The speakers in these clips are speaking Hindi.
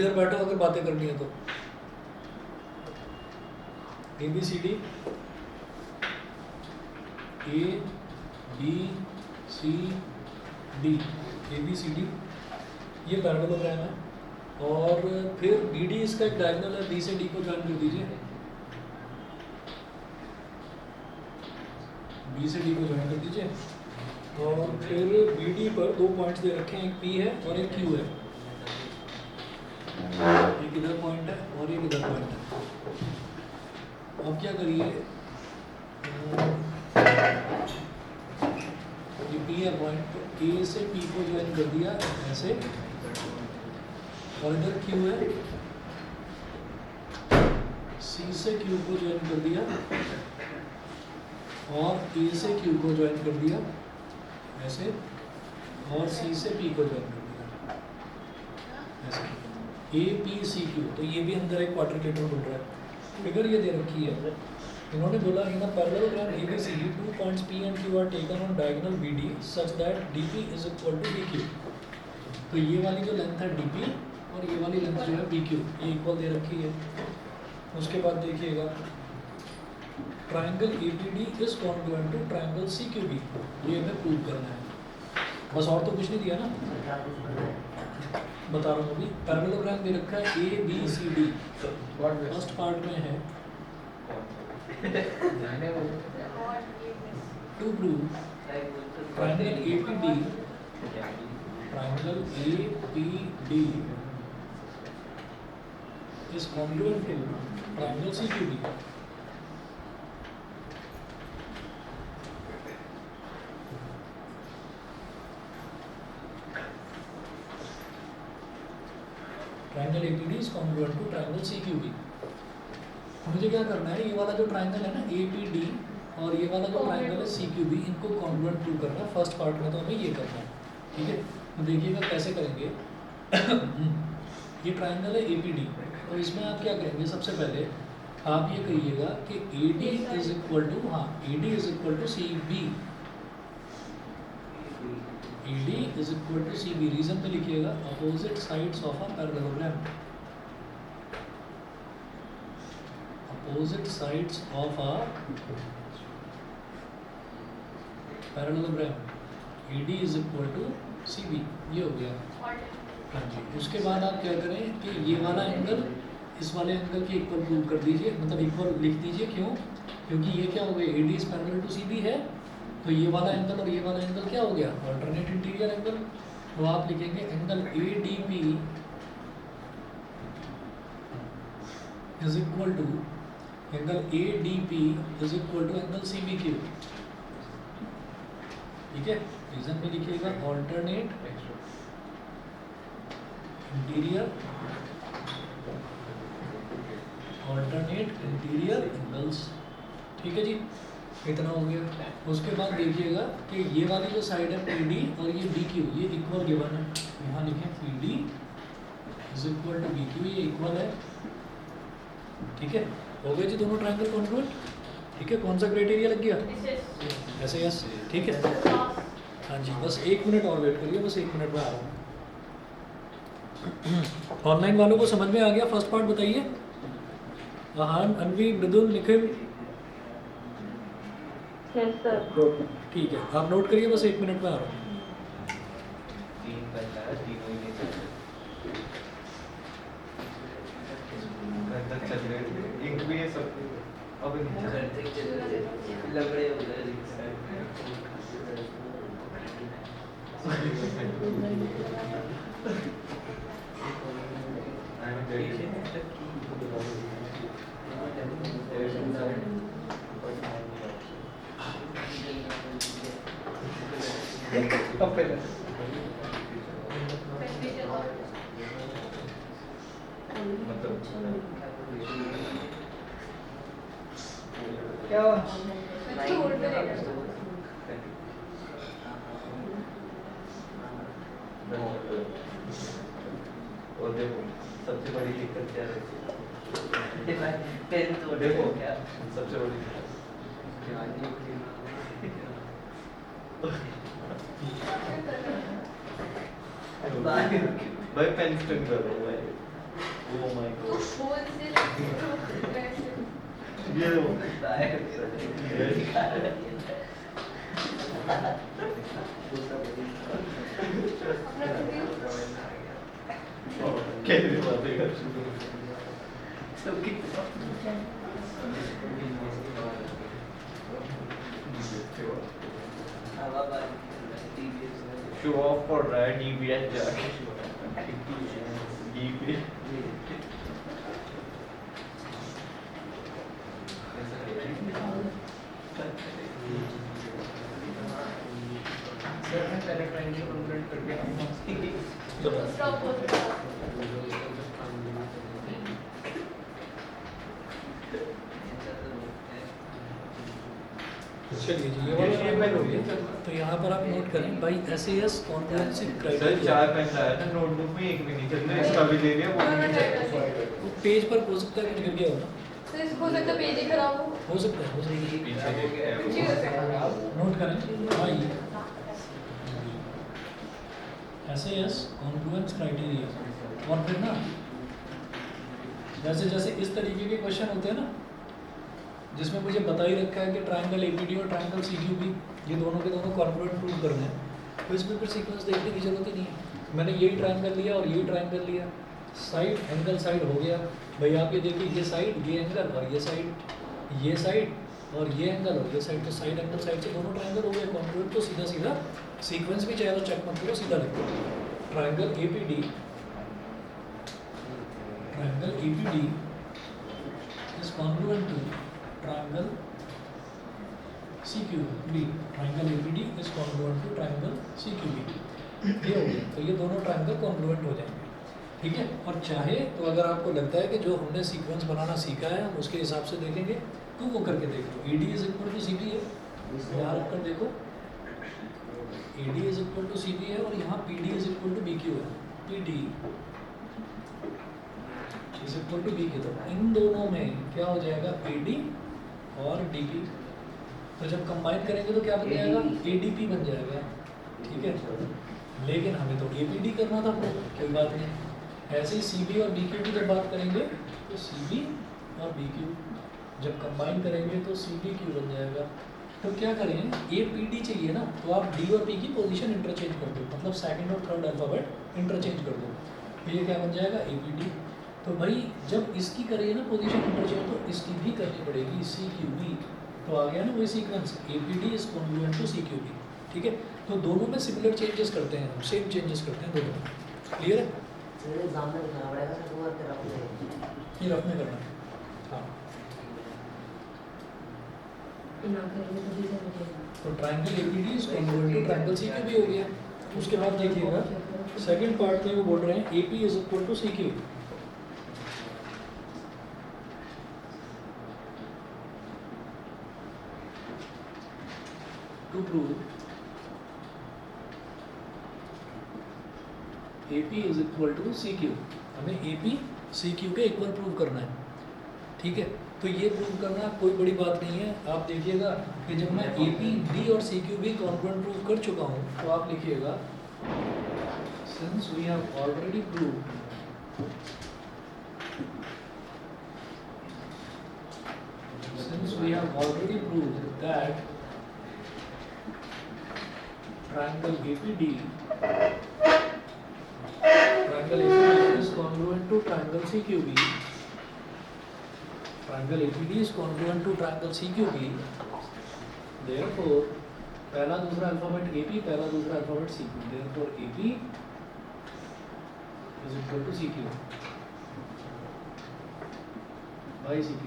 इधर बैठो अगर बातें करनी है तो। ABCD, ABCD, ABCD ये पैरेललोग्राम है। और फिर BD इसका एक डायगोनल है, B से D को ज्वाइन कर दीजिए, B से D को ज्वाइन कर दीजिए। और फिर BD पर 2 पॉइंट्स दे रखे हैं, एक P है और एक Q है, एक इधर पॉइंट है और एक इधर पॉइंट है। अब क्या करिए, ये P है पॉइंट, तो A से P को ज्वाइन कर दिया ऐसे, और इधर Q है, C से Q को ज्वाइन कर दिया और A से Q को ज्वाइन कर दिया ऐसे, और C से P को ज्वाइन कर दिया ऐसे, APCQ। तो ये भी अंदर एक क्वाड्रिलेटरल बन रहा है। फिगर ये दे रखी है, इन्होंने बोला इन a parallelogram ABCD 2 points P and Q are taken on diagonal BD such that DP is equal to BQ। तो ये वाली जो लेंथ है DP और ये वाली लेंथ जो है BQ, ये इक्वल दे रखी है। उसके बाद देखिएगा triangle APD is congruent to triangle CQB, ये हमें प्रूव करना है, बस और तो कुछ नहीं दिया ना, बता रहा हूँ अभी। पैरेललोग्राम दे रखा है ABCD, फर्स्ट पार्ट में है to prove triangle APD is congruent to triangle CQB। Triangle APD is congruent to triangle CQB। मुझे क्या करना है, ये वाला जो ट्राइंगल है ना APD और ये वाला जो ट्राइंगल है CQB, इनको कॉन्ग्रुएंट प्रूव करना है। फर्स्ट पार्ट में तो हमें ये करना है, ठीक है। तो देखिएगा कैसे करेंगे। ये ट्राइंगल है APD, तो इसमें आप क्या करेंगे, सबसे पहले आप ये कहिएगा कि AD इज इक्वल टू, हाँ AD is equal to CB, AD is equal to CB। Reason पे लिखिएगा opposite sides of a parallelogram, opposite sides of a parallelogram, AD is equal to CB। ये हो गया, हाँ जी। उसके बाद आप क्या करें कि ये वाला एंगल इस वाले एंगल के इक्वल प्रूव कर दीजिए, मतलब इक्वल लिख दीजिए। क्यों? क्योंकि ये क्या हो गया, AD is parallel to CB है, तो ये वाला एंगल और ये वाला एंगल क्या हो गया, अल्टरनेट इंटीरियर एंगल। तो आप लिखेंगे angle ADP is equal to, angle ADP is equal to angle CBQ, ठीक है। रीजन में लिखिएगा alternate interior, alternate interior angles, ठीक है जी। इतना हो गया। उसके बाद देखिएगा कि ये वाली जो साइड है PD और ये DQ, ये इक्वल गिवन है, यहाँ लिखें PD is equal to BQ, ये इक्वल है, ठीक है। हो गए जी दोनों ट्रायंगल कॉन्ग्रुएंट, ठीक है। कौन सा क्राइटेरिया लग गया, ऐसे यस, ठीक है। हाँ जी, बस 1 मिनट और वेट करिए, बस 1 मिनट में आ रहा हूँ। ऑनलाइन वालों को समझ में आ गया फर्स्ट पार्ट, बताइए। आहान, अनवी, मृदुल, निखिल, ठीक है। आप नोट करिए, बस 1 मिनट में आ रहा हूँ। क्या हुआ? और देखो सबसे बड़ी दिक्कत क्या रहती है, पेन तो देखो क्या सबसे बड़ी भाई पेन स्टैंड कर दो भाई। Oh my तो god. होल से वैसे ये वो ये अपना कैसे बातें कर सबकी शो ऑफ कर रहा है डीबीएस जाके डीबी सर मैं पहले ट्रायंगल कॉन्ग्रुएंट करके आऊंगा। दूसरा ऑपोजिट चलिए जी, ये वाला ट्रायंगल हो गया। तो यहाँ पर आप नोट करें by SAS congruency sir criteria. चार पेन लाया था नोटबुक में एक भी नहीं चल रहा इसका भी ले लिया वो भी नहीं चल रहा वो पेज पर हो सकता है कुछ गिर गया हो ना, तो इसको सकता पेज ही खराब हो सकता है, हो सकता है। पीछे देख के कुछ ही हो सकता है। नोट करें बाई SAS कॉन्ग्रुएंस क्राइटेरिया। और फिर ना जैसे जैसे इस तरीके के क्वेश्चन होते हैं ना, जिसमें मुझे बता ही रखा है कि ट्रायंगल APD और ट्रायंगल CQB ये दोनों के दोनों कॉन्ग्रुएंट प्रूव करने हैं, तो इसमें फिर सीक्वेंस देखने की जरूरत ही नहीं है। मैंने यही ट्रायंगल लिया और यही ट्रायंगल लिया, साइड एंगल साइड हो गया भाई। आप ये देखिए, ये साइड ये एंगल और ये साइड और ये एंगल और ये साइड, तो साइड एंगल साइड से दोनों ट्रायंगल हो गए कॉन्ग्रुएंट। तो सीधा सीधा सीक्वेंस भी चाहे तो चेक मत करो, सीधा लिखो triangle APD is congruent to triangle CQB. Triangle APD is congruent to triangle CQB. ये हो गया, तो ये दोनों ट्रायंगल कॉन्ग्रुएंट हो जाएंगे, ठीक है। और चाहे तो अगर आपको लगता है कि जो हमने सीक्वेंस बनाना सीखा है हम उसके हिसाब से देखेंगे, तो वो करके देख लो। AD is equal to CB है, यहाँ रख कर देखो AD is equal to CB है, और यहाँ PD is equal to BQ है। PD is equal to BQ, तो इन दोनों में क्या हो जाएगा AD और DP। तो जब कंबाइन करेंगे तो क्या बन जाएगा, ADP बन जाएगा, ठीक है। लेकिन हमें तो APD करना था, कोई बात नहीं। ऐसे ही CB और BQ की जब बात करेंगे तो CB और BQ जब कंबाइन करेंगे तो CBQ बन जाएगा। तो क्या करें, APD चाहिए ना, तो आप D और P की पोजीशन इंटरचेंज कर दो, मतलब सेकंड और थर्ड अल्फाबेट इंटरचेंज कर दो, तो ये क्या बन जाएगा APD। तो भाई जब इसकी करिए ना पोजीशन इंटरचेंज, तो इसकी भी करनी पड़ेगी CQB। तो आ गया ना वही sequence, APD is congruent to CQB, ठीक है। तो दोनों में सिमिलर चेंजेस करते हैं हम, सेम चेंजेस करते हैं दोनों में, क्लियर है। सर एग्जाम में लिखना पड़ेगा सर, वो तेरा अपने ये रफ में करना है, हाँ। ना करेंगे तो भी चलेगा। तो triangle APD is congruent to triangle CQB हो गया। उसके बाद देखिएगा सेकंड पार्ट में वो बोल रहे हैं AP is equal to CQ। To prove AP is equal to CQ, हमें AP CQ के इक्वल प्रूव करना है, ठीक है। तो ये प्रूव करना कोई बड़ी बात नहीं है। आप देखिएगा कि जब मैं APD और CQB कॉन्ग्रुएंट प्रूव कर चुका हूँ, तो आप लिखिएगा since we have already proved that triangle APD is congruent to triangle CQB. Triangle APD is congruent to triangle CQB. Therefore, पहला दूसरा अल्फाबेट AP, पहला दूसरा alphabet CQ. Therefore, AP is equal to CQ by CQ.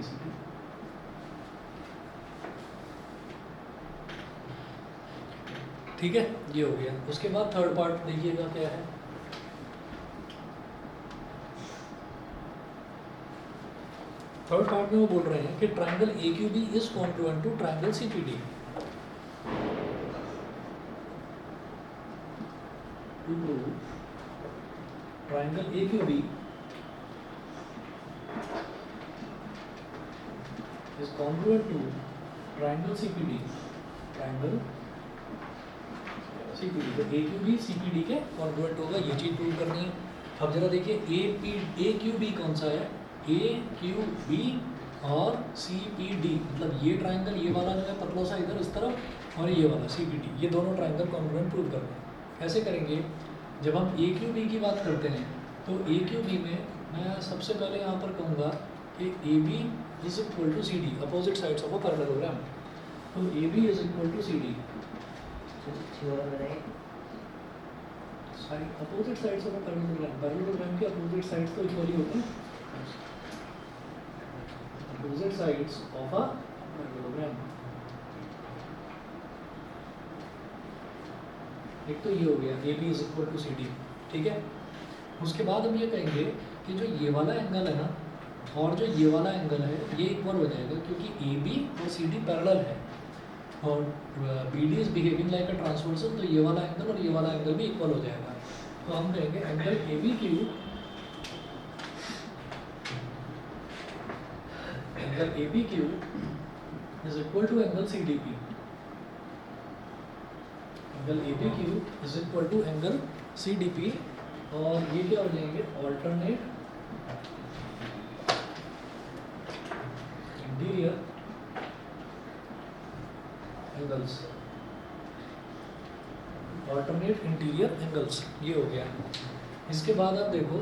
ठीक है, ये हो गया। उसके बाद थर्ड पार्ट देखिएगा क्या है। थर्ड पार्ट में वो बोल रहे हैं कि triangle AQB is congruent to triangle CPD। To prove triangle AQB is congruent to triangle CPD। Triangle CPD, तो AQB CPD के कॉन्ग्रुएंट होगा, ये चीज प्रूव करनी है। अब जरा देखिए ए क्यू बी कौन सा है, ए क्यू बी और सी पी डी, मतलब ये ट्राइंगल ये वाला जो है पतला सा इधर इस तरफ और ये वाला सी पी डी, ये दोनों ट्राइंगल कॉन्ग्रुएंट प्रूव करते हैं। कैसे करेंगे, जब हम ए क्यू बी की बात करते हैं तो ए क्यू बी में मैं सबसे पहले यहाँ पर कहूँगा कि A B is equal to C D, opposite sides of a parallelogram. तो A B is equal to C D, opposite sides of a parallelogram, parallelogram के अपोजिट साइड्स तो इक्वली होते हैं, opposite sides of a parallelogram. एक तो ये हो गया A B is equal to C D, ठीक है। उसके बाद हम ये कहेंगे कि जो ये वाला एंगल है ना और जो ये वाला एंगल है ये इक्वल हो जाएगा, क्योंकि ए बी और सी डी पैरेलल है और B D is behaving like a transversal, तो ये वाला एंगल और ये वाला एंगल भी इक्वल हो जाएगा। तो हम कहेंगे angle A B Q, angle A B Q is equal to angle C D P, angle A B Q is equal to angle C D P, और ये क्या हो जाएंगे alternate interior angles, alternate interior angles, ये हो गया। इसके बाद आप देखो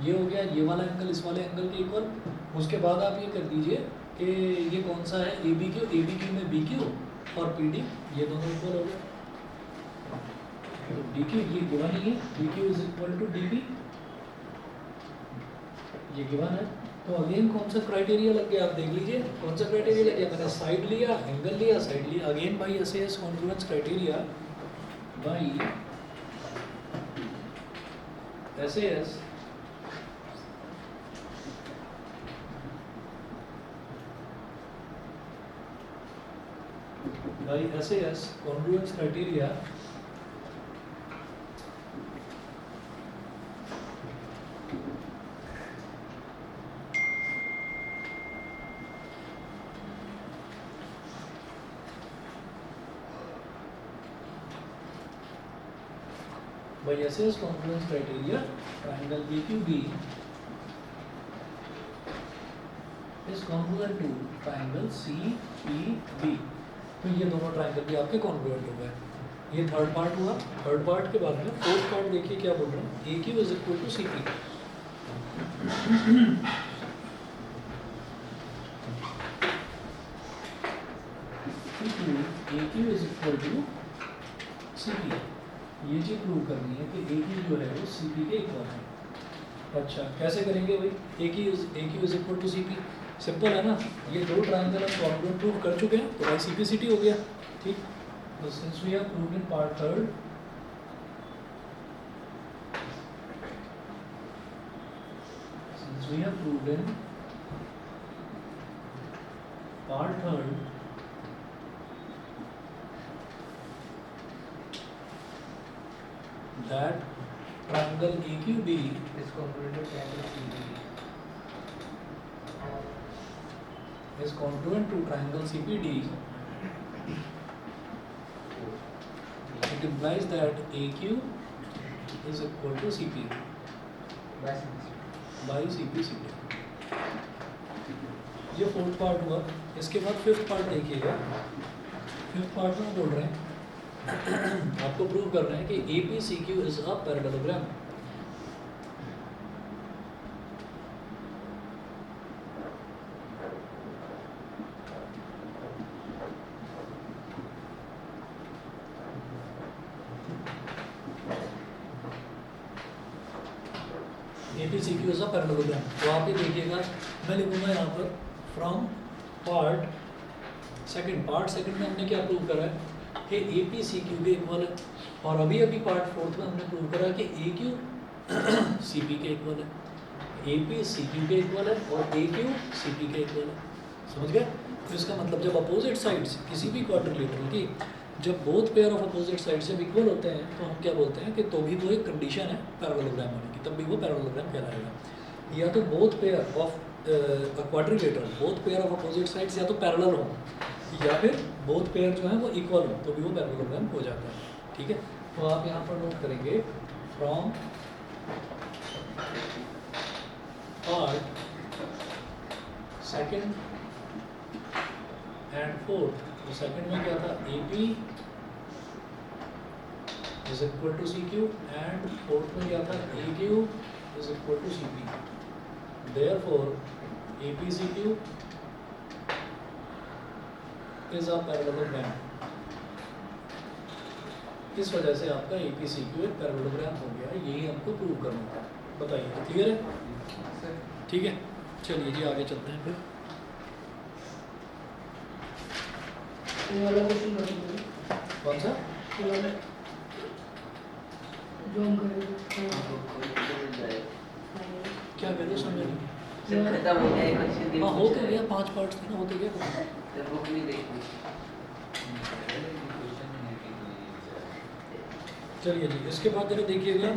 ये हो गया ये वाला एंगल इस वाले एंगल के इक्वल। उसके बाद आप ये कर दीजिए कि ये कौन सा है ए बी क्यू में बी क्यू और पी डी ये दोनों इक्वल हो गए। तो डी क्यू ये गिवन ही है, D Q is equal to D B, ये गिवन है। तो अगेन कौन सा क्राइटेरिया लग गया आप देख लीजिए, कौन सा क्राइटेरिया लग गया, मैंने साइड लिया, एंगल लिया, साइड लिया, again by SAS congruence criteria, by SAS by SAS congruence criteria, by SS congruence criteria, triangle AQB is congruent to triangle CPB। तो ये दोनों ट्राइंगल भी आपके कॉन्ग्रुएंट हो गए। ये थर्ड पार्ट हुआ। थर्ड पार्ट के बाद में फोर्थ पार्ट देखिए क्या बोल रहे हैं, AQ is equal to CP। AQ is equal to CP, ये चीज प्रूव करनी है कि ए क्यू जो है वो सी पी के इक्वल है। अच्छा कैसे करेंगे भाई, A Q is equal to C P, simple है ना, ये दो ट्राइंगल हम कॉन्ग्रुएंट प्रूव कर चुके हैं, तो भाई सी पी सी टी हो गया। ठीक, तो since we have proved in part third, since we have proved in part third that triangle AQB is congruent to triangle CPD. is congruent to triangle CPD, it implies that AQ is equal to CP by CPCD। ये फोर्थ पार्ट हुआ। इसके बाद फिफ्थ पार्ट देखिएगा। फिफ्थ पार्ट में बोल रहे हैं आपको प्रूव कर रहे हैं कि APCQ is a parallelogram. APCQ is a parallelogram. तो आप ये देखिएगा, मैं लिखूंगा यहाँ पर फ्रॉम पार्ट सेकंड में हमने क्या प्रूव करा है कि APCQ के इक्वल है, और अभी पार्ट फोर्थ में हमने प्रूव करा कि AQ CP के इक्वल है, APCQ के इक्वल है और AQ CP के इक्वल है। समझ गए? तो इसका मतलब जब अपोजिट साइड्स किसी भी क्वाड्रिलेटरल की जब both pair of opposite sides जब इक्वल होते हैं तो हम क्या बोलते हैं कि तो भी वो एक कंडीशन है पैरेललोग्राम होने की, तब भी वो पैरेललोग्राम कहलाएगा। या तो both pair of quadrilateral, both pair of opposite sides या तो पैरेलल हो, या फिर बोथ पेयर जो है वो इक्वल हो, तो भी वो पैरेललोग्राम हो जाता है। ठीक है, तो आप यहाँ पर नोट करेंगे from part second and fourth, तो सेकंड में क्या था, AP is equal to CQ and fourth में क्या था, AQ is equal to CP। Therefore APCQ is a parallelogram. इस वजह से आपका APCQ एक पैरेललोग्राम हो गया, यही हमको प्रूव करना था। बताइए क्लियर है? ठीक है, चलिए जी आगे चलते हैं फिर। ये वाला क्वेश्चन करेंगे, कौन सा? ये वाला जो हम करेंगे। क्या कह रहे हो, समझ नहीं। सर खत्म हो गया, एक क्वेश्चन हाँ हो तो गया, 5 पार्ट्स थे ना, हो तो गया। सर बुक नहीं देखी। चलिए जी, इसके बाद जरा देखिएगा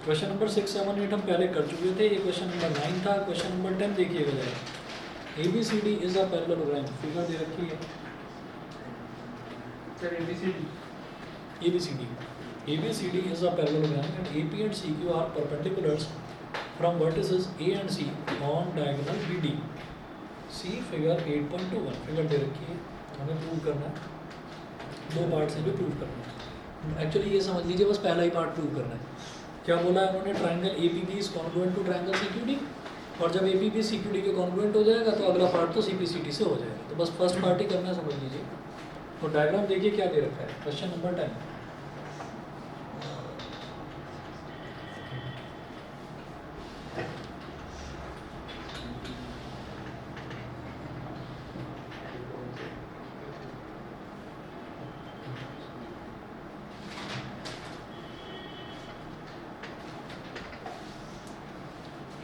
क्वेश्चन नंबर 6, 7, 8 हम पहले कर चुके थे, ये क्वेश्चन नंबर 9 था। क्वेश्चन नंबर 10 देखिएगा जरा, ABCD is a parallelogram, figure दे रखी है। Sir ABCD ABCD is a parallelogram and AP and CQ are perpendiculars from vertices A and C on diagonal BD. See figure 8.21, figure दे रखी है, हमें प्रूव करना है, 2 पार्ट से भी प्रूव करना है। एक्चुअली ये समझ लीजिए बस पहला ही पार्ट प्रूव करना है। क्या बोला है उन्होंने, triangle APB is congruent to triangle CQD, और जब APB CQD के कॉन्ग्रुएंट हो जाएगा तो अगला पार्ट तो CPCD से हो जाएगा। तो बस फर्स्ट पार्ट ही करना है, समझ लीजिए। तो डायग्राम देखिए क्या दे रखा है, क्वेश्चन नंबर 10।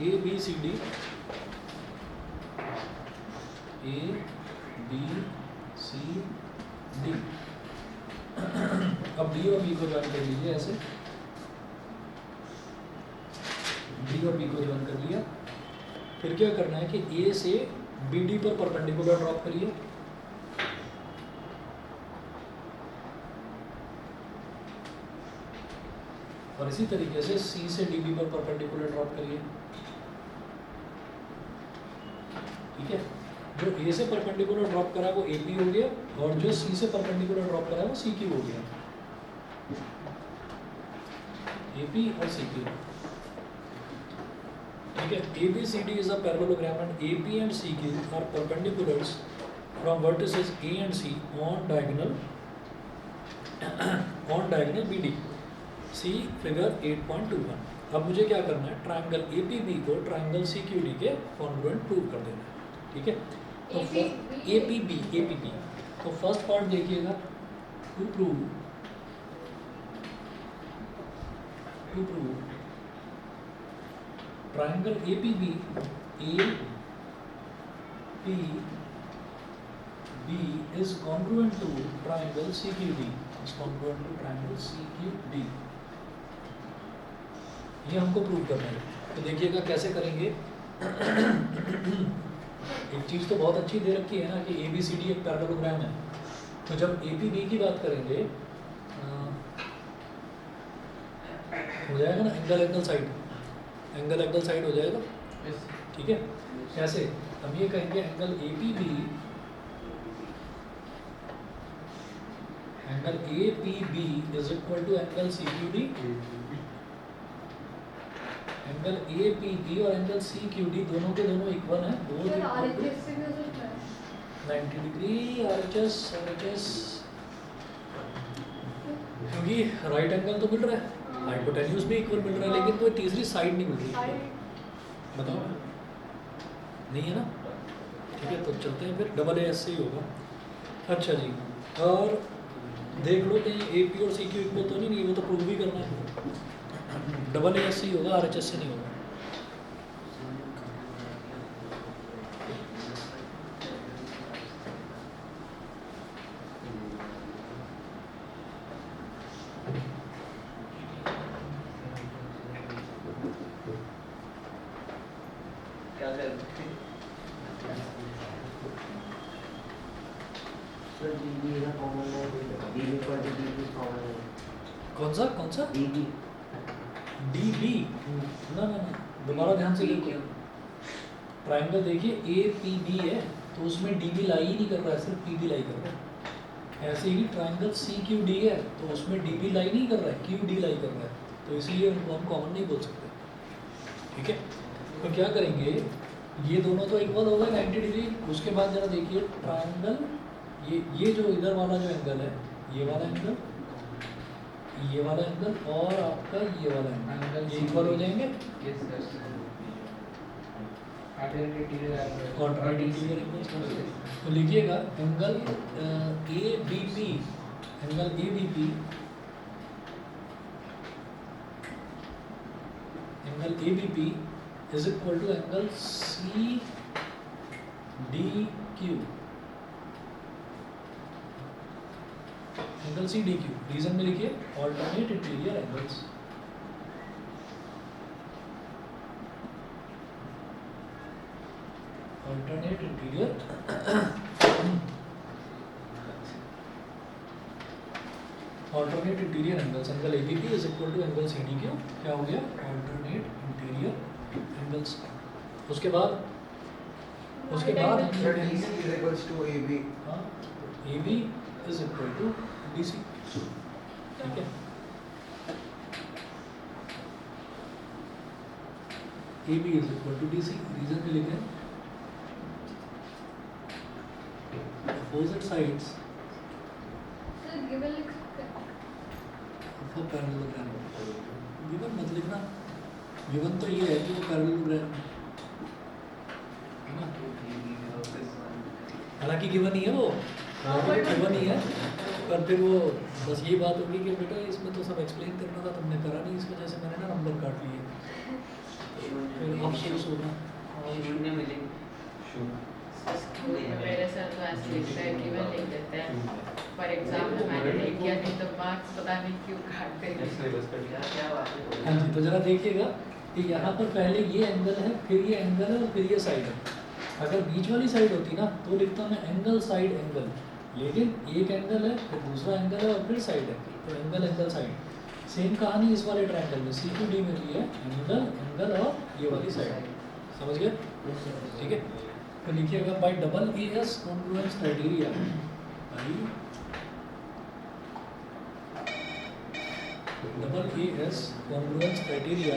ABCD, ABCD। अब D और B को ज्वाइन कर लीजिए ऐसे, D और B को ज्वाइन कर लिया। फिर क्या करना है कि A से BD पर परपेंडिकुलर ड्रॉप करिए, और इसी तरीके से C से DB पर परपेंडिकुलर ड्रॉप करिए। ठीक है, जो A से परपेंडिकुलर ड्रॉप करा वो AP हो गया, और जो C से परपेंडिकुलर ड्रॉप करा वो CQ हो गया। AP और CQ, ठीक है। ABCD is a parallelogram and AP and CQ are perpendiculars from vertices A and C on diagonal BD. See figure 8.21। अब मुझे क्या करना है, ट्राइंगल APB को ट्राइंगल CQD के कॉन्ग्रुएंट प्रूव कर देना है। ठीक है, तो APB तो फर्स्ट पार्ट देखिएगा, to prove triangle APB is congruent to triangle CQD, is congruent to triangle CQD। ये हमको प्रूव करना है। तो देखिएगा कैसे करेंगे। एक चीज़ तो बहुत अच्छी दे रखी है ना कि ABCD एक पैरेललोग्राम है, तो जब APB की बात करेंगे हो जाएगा ना, एंगल साइड हो जाएगा। ठीक है, कैसे, हम ये कहेंगे angle APB is equal to angle CQD। Angle APB और एंगल CQD दोनों के दोनों इक्वल हैं, both equal to 90 degree RHS, क्योंकि राइट एंगल तो मिल रहा है, हाइपोटेन्यूज भी इक्वल मिल रहा है, लेकिन कोई तीसरी साइड नहीं मिल रही। बताओ, नहीं है ना? ठीक है, तो चलते हैं फिर, डबल AS से ही होगा। अच्छा जी, और देख लो कहीं AP और CQ इक्वल तो नहीं, वो तो प्रूव भी करना है। डबल AS से ही होगा, RHS से नहीं होगा। क्या कर सर DB का कॉमन है, DB पर DB कॉमन है। कौन सा DB डी बी ना ना ना, दोबारा ध्यान से देखो। ट्राइंगल देखिए ए पी बी है, तो उसमें डी बी लाई ही नहीं कर रहा है, सिर्फ पी बी लाई कर रहा है। ऐसे ही ट्राइंगल सी क्यू डी है, तो उसमें डी बी लाई नहीं कर रहा है, क्यू डी लाई कर रहा है, तो इसलिए उनको हम कॉमन नहीं बोल सकते। ठीक है, तो क्या करेंगे, ये दोनों तो इक्वल हो गए 90 डिग्री। उसके बाद जरा देखिए ट्राइंगल, ये जो इधर वाला जो एंगल है, ये वाला एंगल, ये वाला एंगल और आपका ये वाला एंगल, ये इक्वल हो जाएंगे। Yes sir. Ordinary interior angle quadrant interior angle. तो लिखिएगा angle A B P, angle A B P, angle A B P is equal to angle C D Q, angle C D Q. Reason में लिखिए alternate interior angles. Alternate interior alternate interior angles, angle A B P is equal to angle C D Q. क्या हो गया, ऑल्टरनेट इंटीरियर एंगल्स। उसके बाद Sir, DC is equals to AB. A B is equal to D C. ठीक है, A B is equal to D C. Reason में लिखें opposite sides of a parallelogram। Given मत लिखना, गिवन तो ये है कि वो पैरेललोग्राम है ना, हालांकि गिवन ही है वो, गिवन ही है, पर फिर वो बस ये बात होगी कि बेटा इसमें तो सब एक्सप्लेन करना था, तुमने करा नहीं, इस वजह से मैंने ना नंबर काट लिए, फिर अफसोस होगा। शून्य मिलेंगे। मेरे सर तो ऐसे लिखता है कि मैं लिख देते हैं, फॉर एग्जाम्पल मैंने नहीं किया नहीं तो मार्क्स पता नहीं क्यों काटते हैं। सिलेबस कट गया, क्या बात है। हाँ जी, तो जरा देखिएगा कि यहाँ पर पहले ये एंगल है, फिर ये एंगल है और फिर ये साइड है। अगर बीच वाली साइड होती ना तो लिखता मैं एंगल साइड एंगल, लेकिन एक एंगल है फिर दूसरा एंगल है और फिर साइड है, तो एंगल एंगल साइड। सेम कहानी इस वाले ट्रायंगल में, सी क्यू डी में भी है एंगल एंगल और ये वाली साइड। समझ गए? ठीक है, तो लिखिएगा bye double A S congruence criteria, double A S congruence criteria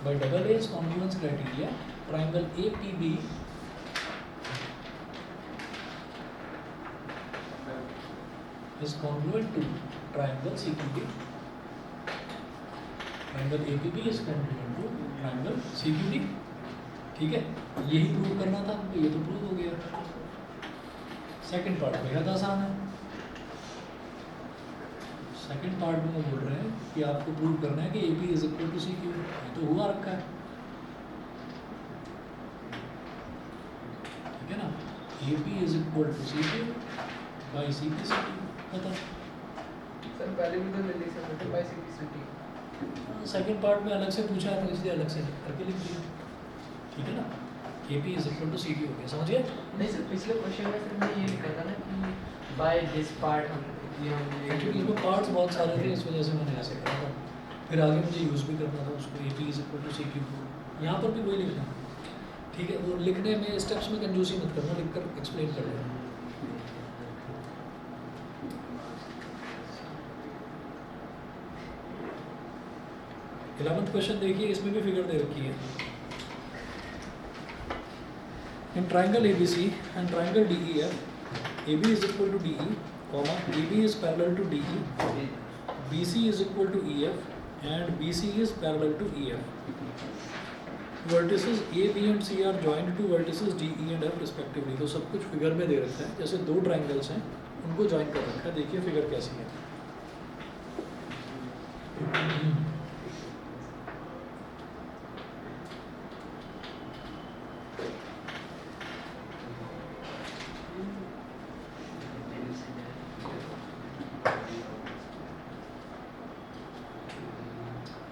by double A's congruence criteria, triangle APB is congruent to triangle CQD. Triangle APB is congruent to triangle CQD. ठीक है, यही प्रूव करना था हमको, ये तो प्रूव हो गया। सेकंड पार्ट बेहद आसान है। सेकंड पार्ट में वो बोल रहे हैं कि आपको प्रूव करना है कि A P is equal to C Q, ये तो हुआ रखा है, ठीक है ना। A P is equal to C Q by C P C Q, खत्म। सर पहले भी तो ले ली सकते थे बाय सिंप्लिसिटी। सेकंड पार्ट में अलग से पूछा है तो इसलिए अलग से करके लिख दिया, ठीक है ना। A P is equal to C Q हो गया, समझ गए? नहीं सर, पिछले क्वेश्चन में सर मैं ये लिखा था ना कि बाय दिस पार्ट हम ये हमने एक्चुअली इसमें पार्ट्स बहुत सारे थे, इस वजह से मैंने ऐसे करा था। फिर आगे मुझे यूज़ भी करना था उसको, A P is equal to C Q. यहाँ पर भी वही लिखना, ठीक है। वो लिखने में स्टेप्स में कंजूसी मत करना, लिख कर एक्सप्लेन कर देना। 11th क्वेश्चन देखिए, इसमें भी फिगर दे रखी है। In triangle ABC and triangle DEF, AB is equal to DE, comma AB is parallel to DE, BC is equal to EF and BC is parallel to EF. Vertices A, B and C are joined to vertices D, E and F respectively. तो सब कुछ फिगर में दे रखा है, जैसे दो ट्राइंगल्स हैं उनको ज्वाइन कर रखा है। देखिए फिगर कैसी है।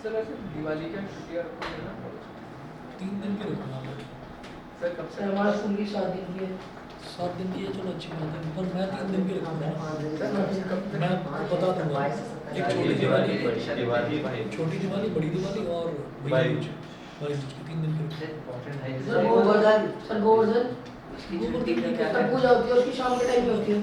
चला सर दिवाली का छुट्टी और रखोगे ना 3 दिन की रखूँगा मैं। सर कब सर हमारा स्कूल की 7 दिन की है 7 दिन की है, चलो अच्छी बात है, पर मैं 3 दिन की रखूँगा। सर मैं आपको बता दूंगा, एक छोटी दिवाली, छोटी दिवाली, बड़ी दिवाली और भाई दूज, भाई दूज की 3 दिन की रखूँगा। सर गोवर्धन सर गोवर्धन उसकी छुट्टी का क्या सर पूजा होती है उसकी शाम के टाइम पे होती है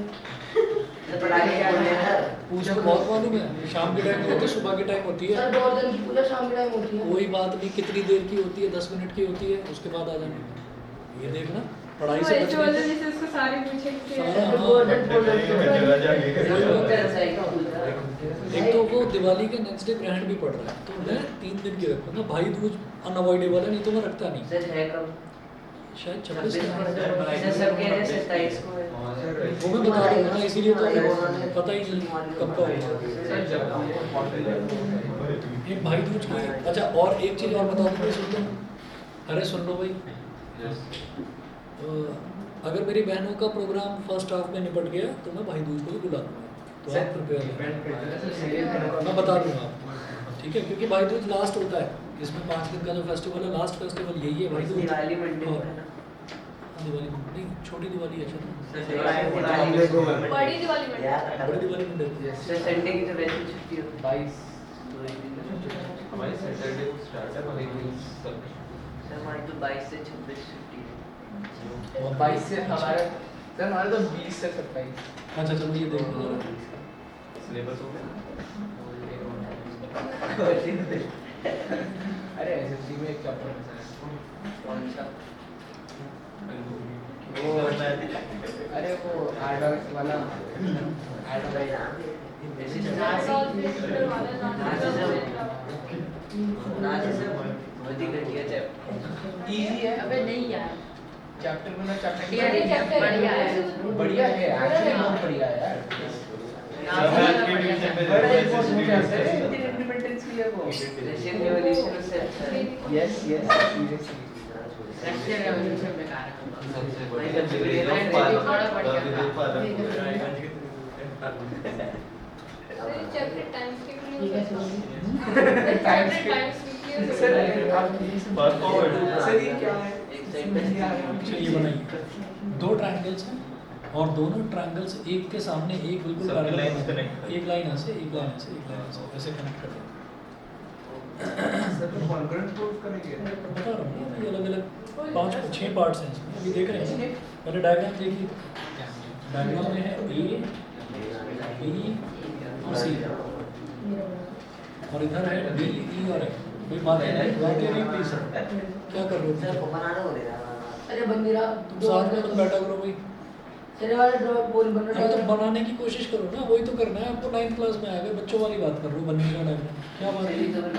सर पढ़ाई क्या है सर पूजा बहुत मालूम है, शाम के टाइम में होती है, सुबह के टाइम होती है, सर गोवर्धन की पूजा शाम के टाइम होती है कोई बात नहीं, कितनी देर की होती है, 10 मिनट की होती है, उसके बाद आ जाना। ये देखना पढ़ाई से ऐसे बोल बचने रहे जैसे उसको सारी पूछे सारा, सर हाँ। गोवर्धन बोल रहे एक तो वो दिवाली के नेक्स्ट डे ग्रहण भी पड़ रहा है, तो मैं 3 दिन की रखूँगा। भाई दूज अनअवॉइडेबल है, नहीं तो मैं रखता नहीं, सर है कब शायद 26 26 को को है। सर सब कह रहे हैं 27 को है वो मैं बता दूंगा ना, इसीलिए तो पता ही नहीं कब का होगा। सर जब एक भाई दूज की, अच्छा और एक चीज़ और बता दूँ, सुन लो, अरे सुन लो भाई, अगर मेरी बहनों का प्रोग्राम फर्स्ट हाफ में निपट गया तो मैं भाई दूज को भी बुला दूंगा, तो आप प्रिपेयर रहें, मैं बता दूंगा आपको, ठीक है, क्योंकि भाई दूज लास्ट होता है, इसमें 5 दिन का जो फेस्टिवल है, लास्ट फेस्टिवल यही है भाई दूज। दिवाली मंडे को और है ना दिवाली नहीं, छोटी दिवाली है शायद, बड़ी दिवाली में बड़ी दिवाली में देते हैं। सर संडे की तो वैसे छुट्टी होती 22 हमारी सैटरडे को स्टार्ट है भाई दूज तक। है सर हमारी तो 22 से 26 छुट्टी है और 22 से हमारा सर हमारा तो 20 से 27 अच्छा चलो ये देख लो जरा। सिलेबस हो गया अरे एसएससी में एक चैप्टर कौन सा वो अरे वो एडवांस वाला एडवांस जैसे बहुत ही घटिया चैप्टर इजी है अबे नहीं यार चैप्टर में ना चैप्टर बढ़िया है, चैप्टर बढ़िया है। बढ़िया है एक्चुअली बहुत बढ़िया है यार इंडिपेंडेंस की है वो रशियन रेवोल्यूशन से अच्छा है yes yes seriously Russian revolution बेकार है। सबसे भाई बढ़िया जब अंग्रेज भी of मैं बड़ा भारत, बढ़िया अंग्रेज of भारत। चैप्टर टाइम्स के ठीक है सर चैप्टर टाइम्स टाइम्स के सर आप प्लीज Fast forward। सर ये क्या है एक साइड पे चलिए बनाइए, 2 ट्रायंगल्स हैं और दोनों ट्रायंगल्स एक के सामने एक बिल्कुल सबकी parallel lines हैं। connect करें। एक लाइन ऐसे, एक लाइन ऐसे, एक लाइन ऐसे, ऐसे कनेक्ट कर दें। सर तो कॉन्करेंट प्रूफ करेंगे बता रहा हूँ ना, ये अलग-अलग 6 पार्ट्स हैं इसमें, अभी देख रहे हैं। पहले डायग्राम देखिए, डायग्राम में है ए, बी और सी, और इधर है डी, ई और एफ। कोई बात नहीं प्लीज सर, क्या कर रहे हो सर को तुम? बनाना हो रहा है अरे बंदेरा तुम साथ में मत बैठा करो भाई, सर वाला ड्रॉ बोल बन अरे तो रहा बनाने की कोशिश करो ना, वही तो करना है आपको। 9th क्लास में आ गए, बच्चों वाली बात कर रहे हो, बनने का डायग्राम क्या बात सही तो है?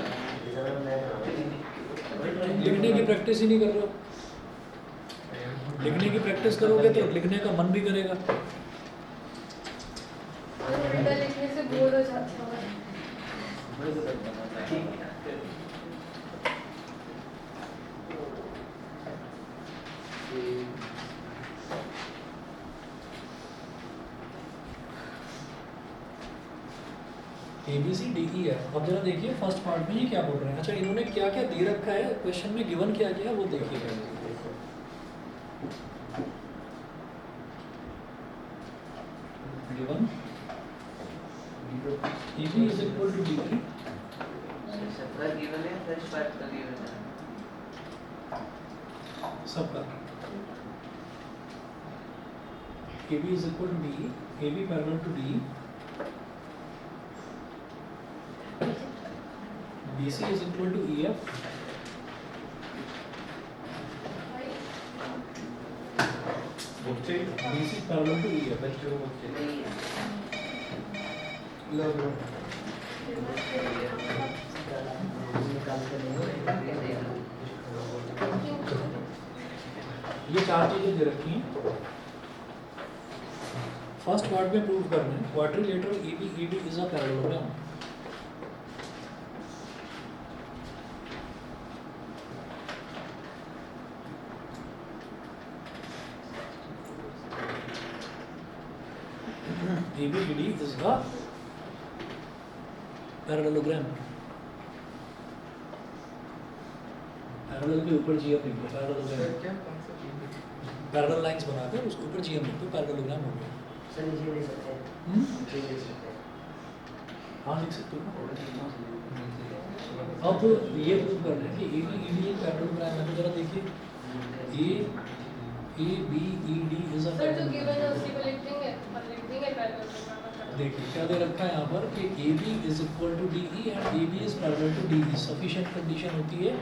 लिखने की प्रैक्टिस ही नहीं कर रहे हो। लिखने की प्रैक्टिस करोगे तो लिखने का मन भी करेगा। उल्टा लिखने से बोर हो जाता है। A B C D E है। अब जरा देखिए फर्स्ट पार्ट में ये क्या बोल रहे हैं। अच्छा इन्होंने क्या क्या दे रखा है, क्वेश्चन में गिवन क्या क्या है वो देखिए। Given A B is equal to D E, सबका गिवन है फर्स्ट पार्ट का गिवन है सबका A B is equal to D E, A B parallel to D, B C is equal to E F, B C parallel to E F. नहीं है लो लो ये 4 चीजें दे रखी हैं। फर्स्ट पार्ट में प्रूव करना है quadrilateral ABED is a parallelogram. ABED is a parallelogram. Parallel के ऊपर जीएम लिख दो, पैरेललोग्राम, क्या कौन सा चीज पैरेलल लाइंस बनाकर उसके ऊपर जीएम लिख दो, पैरेललोग्राम हो गया। सर नीचे ले सकते हैं, नीचे ले सकते हैं। हाँ लिख सकते हो ना। अब ये प्रूव कर रहे हैं कि ए बी ई डी एक पैरेललोग्राम है, तो जरा देखिए A B E D is a sir जो गिवन है उसी को लिख देंगे और लिख देंगे पैरेललोग्राम। देखिए क्या दे रखा है यहाँ पर कि A B is equal to D E and A B is parallel to D E. Sufficient condition होती है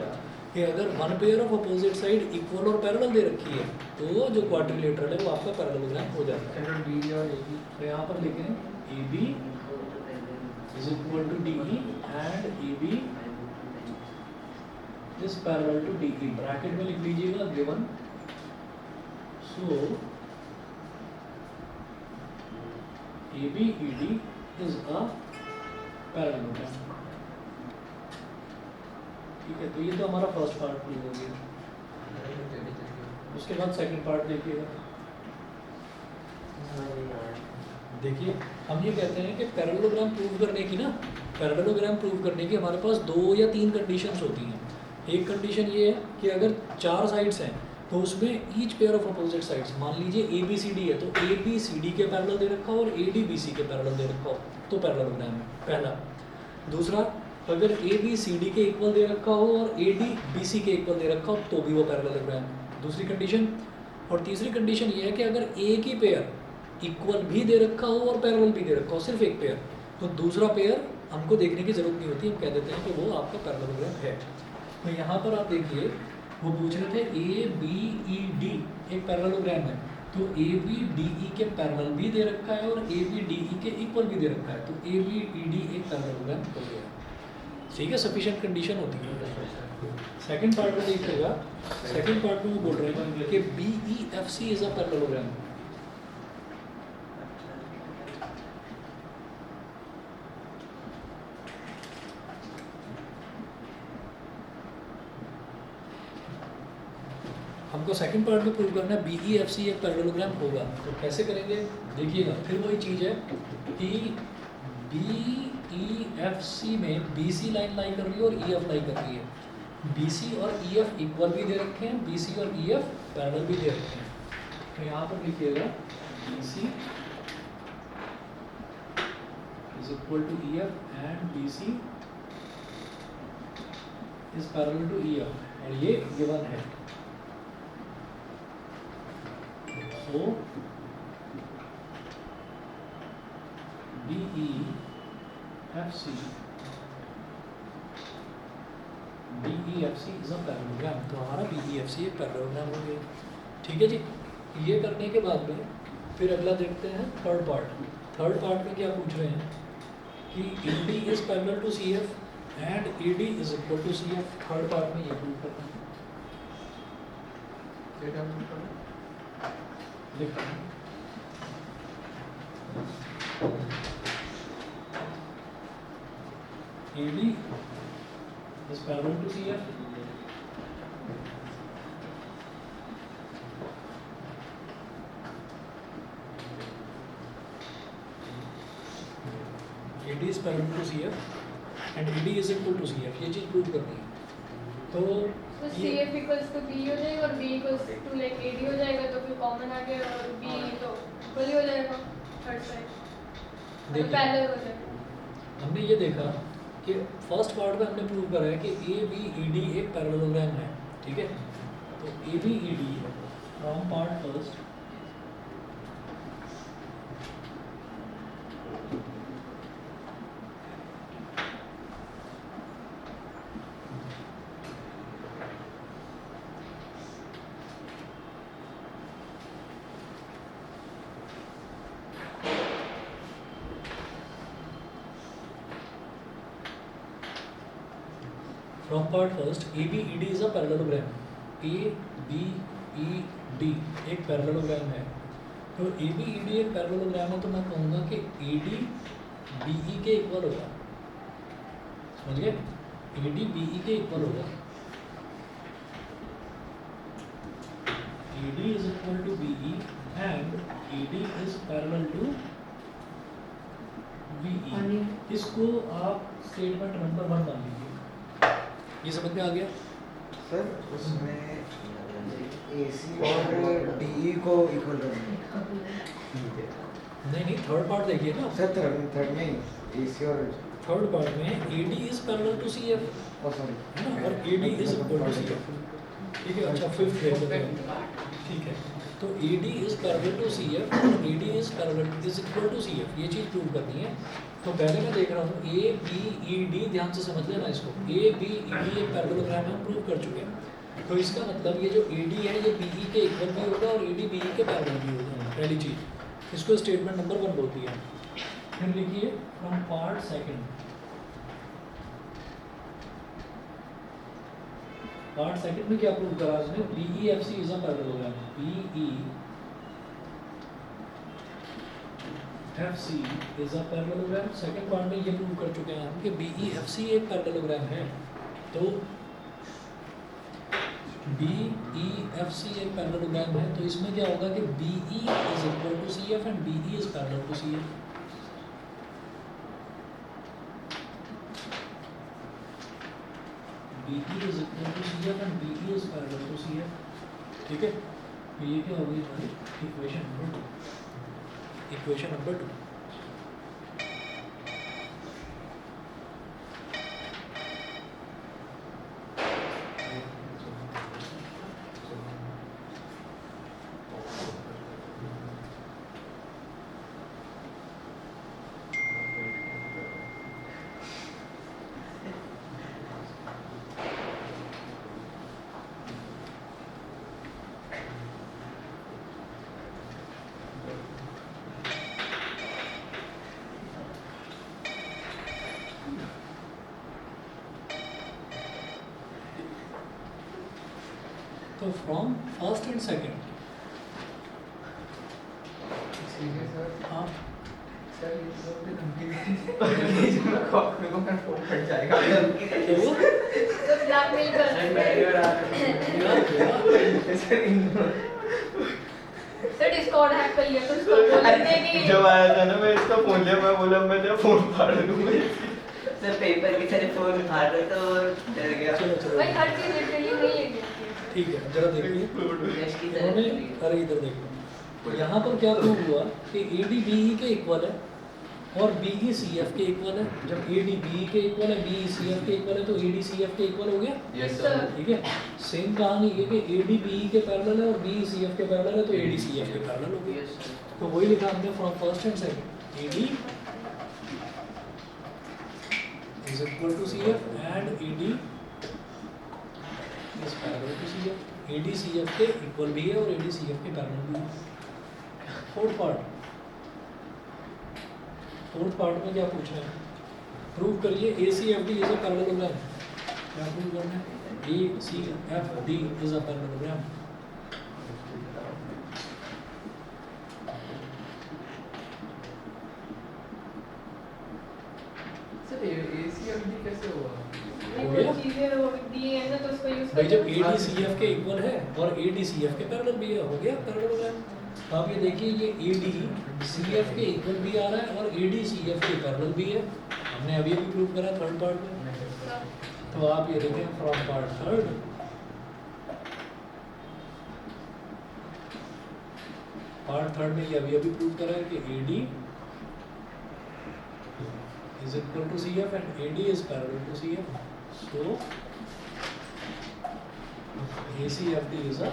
कि अगर one pair of opposite side equal और पैरेलल दे रखी है तो जो क्वाड्रिलेटरल है वो आपका पैरेललोग्राम हो जाता है। चलो डी और ए बी तो यहाँ पर लिखें A B is equal to D E and A B is parallel to D E. Bracket में लिख लीजिएगा given so ABED is a parallelogram। ठीक है, तो ये तो हमारा फर्स्ट पार्ट प्रूव हो गया। उसके बाद सेकंड पार्ट देखिएगा। देखिए हम ये कहते हैं कि पैरेललोग्राम प्रूव करने की ना, पैरेललोग्राम प्रूव करने की हमारे पास 2 या 3 कंडीशंस होती हैं। एक कंडीशन ये है कि अगर 4 साइड्स हैं तो उसमें each pair of opposite sides, मान लीजिए ए बी सी डी है तो ए बी सी डी के पैरेलल दे रखा हो और ए डी बी सी के पैरेलल दे रखा हो तो पैरेललोग्राम है पहला। दूसरा, अगर ए बी सी डी के इक्वल दे रखा हो और ए डी बी सी के इक्वल दे रखा हो तो भी वो पैरेललोग्राम है, दूसरी कंडीशन। और तीसरी कंडीशन ये है कि अगर एक ही पेयर इक्वल भी दे रखा हो और पैरेलल भी दे रखा हो, सिर्फ एक पेयर, तो दूसरा पेयर हमको देखने की जरूरत नहीं होती, हम कह देते हैं कि वो आपका पैरेललोग्राम है। तो यहाँ पर आप देखिए वो पूछ रहे थे ए बी ई डी एक पैरेललोग्राम है, तो ए बी डी ई के पैरेलल भी दे रखा है और ए बी डी ई के इक्वल भी दे रखा है, तो ए बी ई डी एक पैरेललोग्राम हो गया। ठीक है, सफिशिएंट कंडीशन होती है। सेकंड पार्ट में देखिएगा, सेकंड पार्ट में वो बोल रहे हैं कि B E F C is a parallelogram. हमको सेकंड पार्ट में प्रूव करना है बी ई एफ सी एक पैरेललोग्राम होगा, तो कैसे करेंगे देखिएगा। फिर वही चीज़ है कि बी ई एफ सी में बी सी लाइन लाई कर रही है और ई एफ लाई कर रही है। बी सी और ई एफ इक्वल भी दे रखे हैं, बी सी और ई एफ पैरेलल भी दे रखे हैं। तो यहाँ पर लिखिएगा B C is equal to E F and B C is parallel to E F, और ये गिवन है। So BEFC is a parallelogram, तो हमारा BEFC एक पैरेललोग्राम हो गया। ठीक है जी, ये करने के बाद में फिर अगला देखते हैं थर्ड पार्ट। थर्ड पार्ट में क्या पूछ रहे हैं कि AD is parallel to CF and AD is equal to CF। Third part में ये प्रूव करना है। लिखा है AD is parallel to CF. AD is parallel to CF and AD is equal to CF, ये चीज प्रूव करनी है। तो तो CF इक्वल्स टू B हो जाएगा और B equals to like AD हो जाएगा, तो फिर कॉमन आ गया और B तो इक्वल ही हो जाएगा थर्ड साइड, देखिए पैरेलल हो जाएगा। हमने ये देखा कि फर्स्ट पार्ट में हमने प्रूव करा है कि ए बी ई डी एक पैरेललोग्राम है। ठीक है, तो A B E D from part first From part first, ABED is a parallelogram. ABED एक पैरेललोग्राम है, तो ABED एक पैरेललोग्राम है, तो मैं कहूँगा कि AD BE के इक्वल होगा। समझ गए? AD BE के इक्वल होगा। AD is equal to BE and AD is parallel to BE। इसको आप स्टेटमेंट नंबर 1 मान लीजिए। ये समझ में आ गया? सर उसमें AC और DE को इक्वल करना नहीं थर्ड पार्ट देखिए ना, सर थर्ड में ही AC और थर्ड पार्ट में AD is parallel to CF sorry है ना, और AD is equal to CF। ठीक है, अच्छा फिफ्थ देख लेते हैं। ठीक है, तो AD is parallel to CF और AD is parallel is equal to CF, ये चीज़ प्रूव करनी है। तो पहले मैं देख रहा हूँ ABED, ध्यान से समझ लेना इसको। ABED एक पैरेललोग्राम है, हम प्रूव कर चुके हैं। तो इसका मतलब ये जो AD है ये BE के इक्वल भी होगा और AD BE के पैरेलल भी होगा। पहली चीज़, इसको स्टेटमेंट नंबर 1 बोलती है। फिर लिखिए from part second, part second में क्या प्रूव करा उसने, BEFC is a parallelogram. BEFC is a parallelogram. Second part में ये प्रूव कर चुके हैं हम कि BEFC एक पैरेललोग्राम है। तो BEFC एक पैरेललोग्राम है, तो इसमें क्या होगा कि BE is equal to CF and BE is parallel to CF। BE is equal to CF and BE is parallel to CF। ठीक है, तो ये क्या हो गई हमारी इक्वेशन नंबर 2। Equation number 2। तो फ्रॉम फर्स्ट एंड सेकंड, हाँ सर ये तो अपनी धमकी मेरे को मेरा फोन फट जाएगा। तो तो ब्लैकमेल कर सर डिस्कॉर्ड हैक कर लिया तो उसको बोलने की जब आया था ना, मैं इसका फोन लिया, मैं बोला मैं तेरा फोन फाड़ दूंगा। सर पेपर की तरह फोन उठा रहे तो डर गया। चलो भाई हर चीज लिटरली नहीं है। ठीक है, जरा देखिए फ्लैश की तरह उन्होंने, चली। अरे इधर देखो, तो यहाँ पर क्या प्रूव हुआ कि AD BE के इक्वल है और BE CF के इक्वल है। जब AD BE के इक्वल है, BE CF के इक्वल है, तो AD CF के इक्वल हो गया। Yes sir. ठीक है, सेम कहानी ये कि AD BE के पैरेलल है और BE CF के पैरेलल है, तो AD CF के पैरेलल हो गया। Yes sir. तो वही लिखा हमने from first and second, AD is equal to CF and AD is parallel to CF। AD CF के इक्वल भी है और AD CF के पैरेलल भी है। फोर्थ पार्ट में क्या पूछ रहे हैं, प्रूव करिए ACFD is a parallelogram। क्या प्रूव करना है, ACFD is a parallelogram। Sir ACFD कैसे हुआ? वो चीजें वो दी है ना, तो उसको यूज भाई जब AD CF के इक्वल है और AD CF के पैरेलल भी है, हो गया पैरेललोग्राम। तो आप ये देखिए, ये AD CF के इक्वल भी आ रहा है और AD CF के पैरेलल भी है। हमने अभी भी प्रूव करा थर्ड पार्ट में। तो आप ये देखें फ्रॉम पार्ट थर्ड, में ये अभी प्रूव करा है कि AD is equal to CF and AD is parallel to CF। So ACFD is a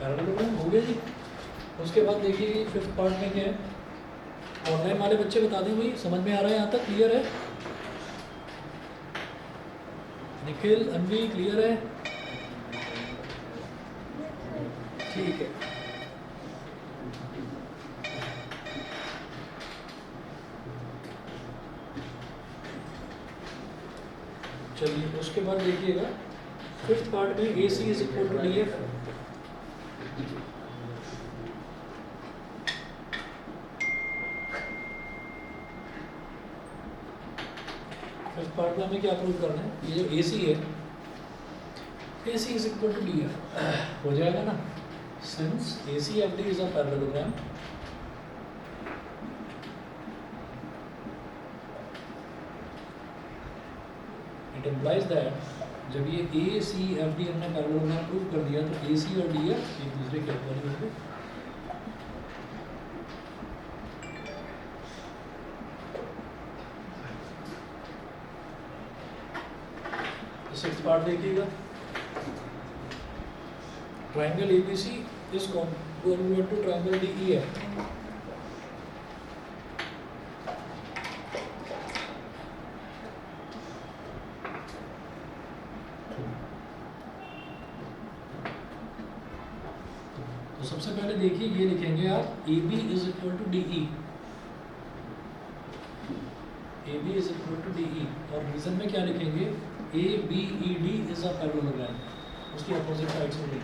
parallelogram. हो गया जी। उसके बाद देखिए फिफ्थ पार्ट में क्या है, ऑनलाइन वाले बच्चे बता दें भाई, समझ में आ रहा है यहाँ तक, क्लियर है? निखिल, अनवी, क्लियर है? ठीक है। चलिए उसके बाद देखिएगा फिफ्थ पार्ट में AC is equal to DF। Fifth part में हमें क्या प्रूव करना है, ये जो AC है, AC is equal to DF हो जाएगा ना, since ACFD is a parallelogram. It implies that जब ये ए सी एफ डी हमने पैरेललोग्राम प्रूव कर दिया तो ए सी और डी एफ एक दूसरे के इक्वल होंगे। सिक्स्थ पार्ट देखिएगा, triangle ABC is congruent to triangle DEF. तो सबसे पहले देखिए ये लिखेंगे आप A B is equal to D E, A B is equal to D E, और रीजन में क्या लिखेंगे A B E D is a parallelogram, उसकी अपोजिट साइड्स होंगी।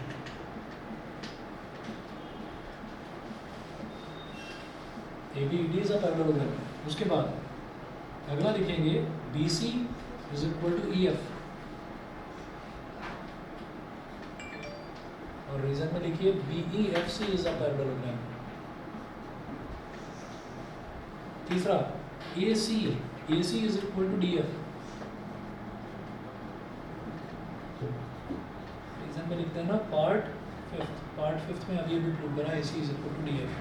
A B E D is a parallelogram. उसके बाद अगला लिखेंगे B C is equal to E F, और रीजन में लिखिए B E F C is a parallelogram. तीसरा A C is equal to D F, reason में लिखते हैं ना पार्ट फिफ्थ में अभी अभी प्रूव करा A C is equal to D F.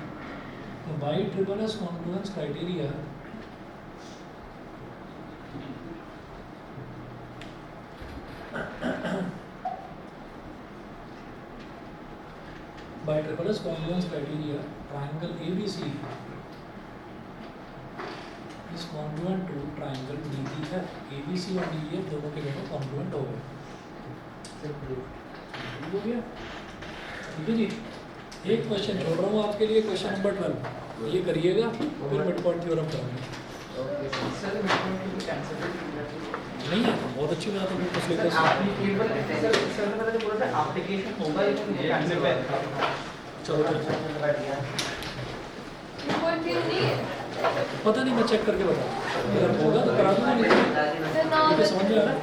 तो by triple S congruence criteria by triple S congruence criteria, triangle ABC is congruent to triangle DEF। ABC और DEF दोनों के दोनों congruent हो गए। हो गया ठीक है जी। एक क्वेश्चन छोड़ रहा हूँ आपके लिए, क्वेश्चन नंबर 12 ये करिएगा, फिर मिड पॉइंट थ्योरम करेंगे। सर मैं कैंसिल नहीं है बहुत अच्छी बात है, कुछ लेकर एप्लीकेबल सर मैंने जो बोला था एप्लीकेशन होगा ये पे। चलो पता नहीं, मैं चेक करके बता, अगर होगा तो करा दूंगा, नहीं तो समझ में आ रहा है।